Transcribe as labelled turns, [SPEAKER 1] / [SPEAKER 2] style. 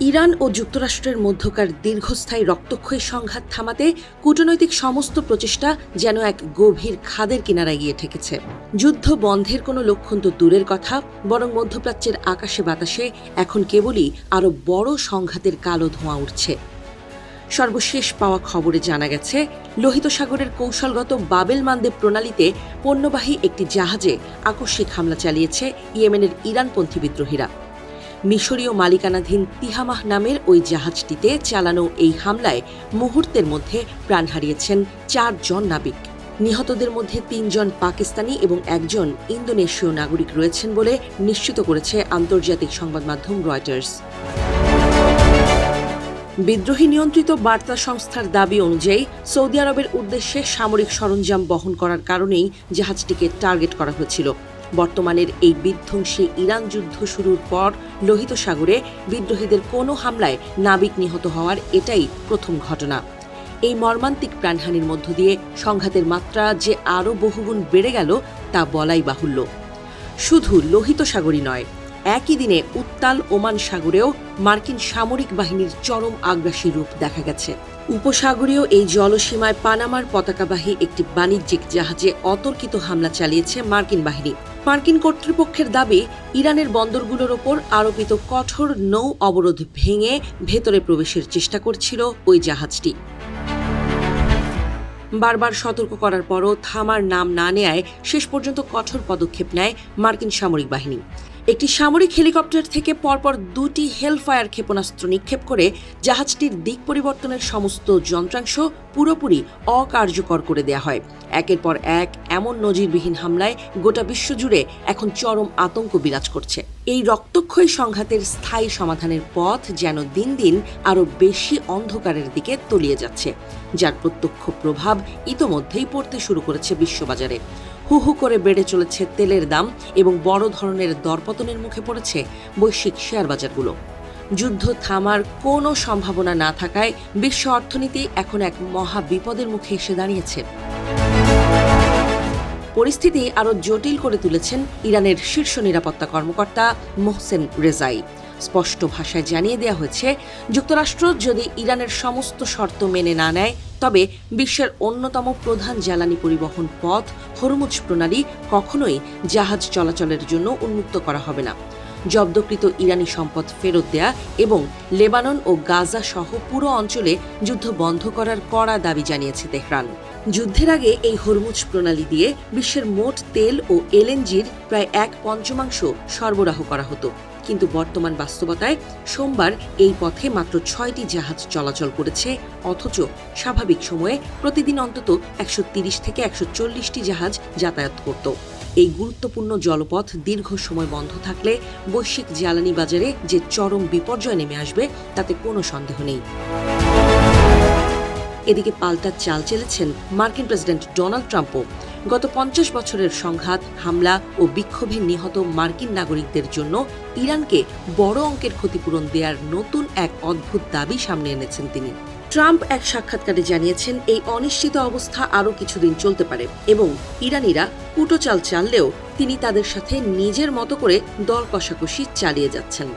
[SPEAKER 1] Iran ও যুক্তরাষ্ট্রের মধ্যকার দীর্ঘস্থায়ী রক্তক্ষয়ী সংঘাত থামাতে কূটনৈতিক সমস্ত প্রচেষ্টা যেন এক গভীর খাদের কিনারায় গিয়ে ঠেকেছে। যুদ্ধ বন্ধের কোনো লক্ষণ তো দূরের কথা, বরং মধ্যপ্রাচ্যের আকাশে বাতাসে এখন কেবলই আরও বড় সংঘাতের কালো ধোঁয়া উঠছে। সর্বশেষ পাওয়া খবরে জানা গেছে, লোহিত সাগরের কৌশলগত বাবেল মানদেব প্রণালীতে পণ্যবাহী একটি জাহাজে আকস্মিক হামলা চালিয়েছে ইয়েমেনের ইরানপন্থী বিদ্রোহীরা। মিশরীয় মালিকানাধীন তিহামাহ নামের ওই জাহাজটিতে চালানো এই হামলায় মুহূর্তের মধ্যে প্রাণ হারিয়েছেন 4 জন নাবিক। নিহতদের মধ্যে 3 জন পাকিস্তানি এবং 1 জন ইন্দোনেশীয় নাগরিক রয়েছেন বলে নিশ্চিত করেছে আন্তর্জাতিক সংবাদ মাধ্যম রয়টার্স। বিদ্রোহী নিয়ন্ত্রিত বার্তা সংস্থার দাবি অনুযায়ী সৌদি আরবের উদ্দেশ্যে সামরিক সরঞ্জাম বহন করার কারণেই জাহাজটিকে টার্গেট করা হয়েছিল। বর্তমানের এই বিধ্বংসী ইরান যুদ্ধ শুরুর পর লোহিত সাগরে বিদ্রোহীদের কোনো হামলায় নাবিক নিহত হওয়ার এটাই প্রথম ঘটনা। এই মর্মান্তিক প্রাণহানির মধ্য দিয়ে সংঘাতের মাত্রা যে আরও বহুগুণ বেড়ে গেল তা বলাই বাহুল্য। শুধু লোহিত সাগরই নয়, একই দিনে উত্তাল ওমান সাগরেও মার্কিন সামরিক বাহিনীর চরম আগ্রাসী রূপ দেখা গেছে। উপসাগরীয় এই জলসীমায় পানামার পতাকাবাহী একটি বাণিজ্যিক জাহাজে অতর্কিত হামলা চালিয়েছে মার্কিন বাহিনী। মার্কিন কর্তৃপক্ষের দাবি, ইরানের বন্দরগুলোর ওপর আরোপিত কঠোর নৌ অবরোধ ভেঙে ভেতরে প্রবেশের চেষ্টা করছিল ওই জাহাজটি। বারবার সতর্ক করার পরও থামার নাম না নেয়ায় শেষ পর্যন্ত কঠোর পদক্ষেপ নেয় মার্কিন সামরিক বাহিনী। একটি সামরিক হেলিকপ্টার থেকে পরপর 2টি হেলফায়ার ক্ষেপণাস্ত্র নিক্ষেপ করে জাহাজটির দিক পরিবর্তনের সমস্ত যন্ত্রাংশ পুরোপুরি অকার্যকর করে দেয়া হয়। একের পর এক এমন নজিরবিহীন হামলায় গোটা বিশ্বজুড়ে এখন চরম আতঙ্ক বিরাজ করছে। এই রক্তক্ষয়ী সংঘাতের স্থায়ী সমাধানের পথ যেন দিন দিন আরও বেশি অন্ধকারের দিকে তলিয়ে যাচ্ছে, যার প্রত্যক্ষ প্রভাব ইতোমধ্যেই পড়তে শুরু করেছে বিশ্ববাজারে। হু হু করে বেড়ে চলেছে তেলের দাম এবং বড় ধরনের দরপতনের মুখে পড়েছে বৈশ্বিক শেয়ার বাজারগুলো। যুদ্ধ থামার কোনো সম্ভাবনা না থাকায় বিশ্ব অর্থনীতি এখন এক মহা বিপদের মুখে এসে দাঁড়িয়েছে। পরিস্থিতি আরও জটিল করে তুলেছেন ইরানের শীর্ষ নিরাপত্তা কর্মকর্তা মোহসেন রেজাই। স্পষ্ট ভাষায় জানিয়ে দেওয়া হয়েছে, যুক্তরাষ্ট্র যদি ইরানের সমস্ত শর্ত মেনে না নেয়, তবে বিশ্বের অন্যতম প্রধান জ্বালানি পরিবহন পথ হরমুজ প্রণালী কখনোই জাহাজ চলাচলের জন্য উন্মুক্ত করা হবে না। জব্দকৃত ইরানি সম্পদ ফেরত দেয়া এবং লেবানন ও গাজা সহ পুরো অঞ্চলে যুদ্ধ বন্ধ করার কড়া দাবি জানিয়েছে তেহরান। যুদ্ধের আগে এই হরমুজ প্রণালী দিয়ে বিশ্বের মোট তেল ও এলএনজির প্রায় 1/5 সরবরাহ করা হতো, কিন্তু বর্তমান বাস্তবতায় সোমবার এই পথে মাত্র 6টি জাহাজ চলাচল করেছে, অথচ স্বাভাবিক সময়ে প্রতিদিন অন্তত 130 থেকে 140টি জাহাজ যাতায়াত করত। এই গুরুত্বপূর্ণ জলপথ দীর্ঘ সময় বন্ধ থাকলে বৈশ্বিক জ্বালানি বাজারে যে চরম বিপর্যয় নেমে আসবে তাতে কোনো সন্দেহ নেই। এদিকে পাল্টা চাল চেলেছেন মার্কিন প্রেসিডেন্ট ডোনাল্ড ট্রাম্পও। গত 50 বছরের সংঘাত, হামলা ও বিক্ষোভে নিহত মার্কিন নাগরিকদের জন্য ইরানকে বড় অঙ্কের ক্ষতিপূরণ দেওয়ার নতুন এক অদ্ভুত দাবি সামনে এনেছেন তিনি। ট্রাম্প এক সাক্ষাৎকারে জানিয়েছেন, এই অনিশ্চিত অবস্থা আরও কিছুদিন চলতে পারে এবং ইরানিরা কুটো চাল চাললেও তিনি তাদের সাথে নিজের মতো করে দর কষাকষি চালিয়ে যাচ্ছেন।